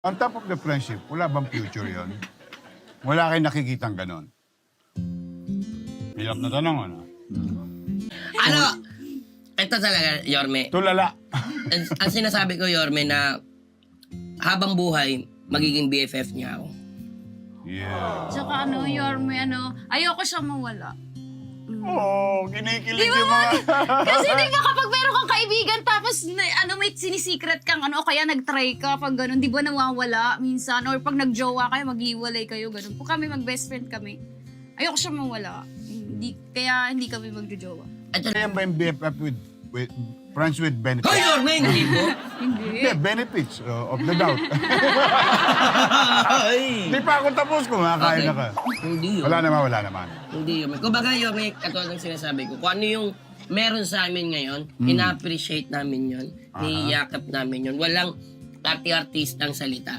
On top of the friendship, wala bang future yon? Wala kayong nakikitang ganon? Hirap na tanong, ano? Ano? Ito talaga, Yorme. Tulala. Ang sinasabi ko, Yorme, na habang buhay, magiging BFF niya ako. Yeah. Tsaka Yorme, ayoko siyang mawala. Oh, kinikilig yung mga... Kasi di ba kapag meron kang kaibigan tapos may sinisecret kang o kaya nag-try ka pag gano'n, di ba nawawala minsan? Or pag nag-jowa kayo, mag-iwalay kayo, gano'n. Kung kami mag-best friend kami, ayoko siya mawala. Kaya hindi kami mag-jowa. Kaya ba yung BFF with friends with benefits? Hoy, Yorme! Hindi po. Hindi. Yeah, benefits of the doubt. Hindi pa ako tapos kung makakain na ka. Hindi yun. Wala naman. Hindi yun. Kumbaga, Yorme, katulad ng sinasabi ko, kung ano yung meron sa amin ngayon, ina-appreciate namin yun, niyakap namin yun. Walang arti-artistang salita.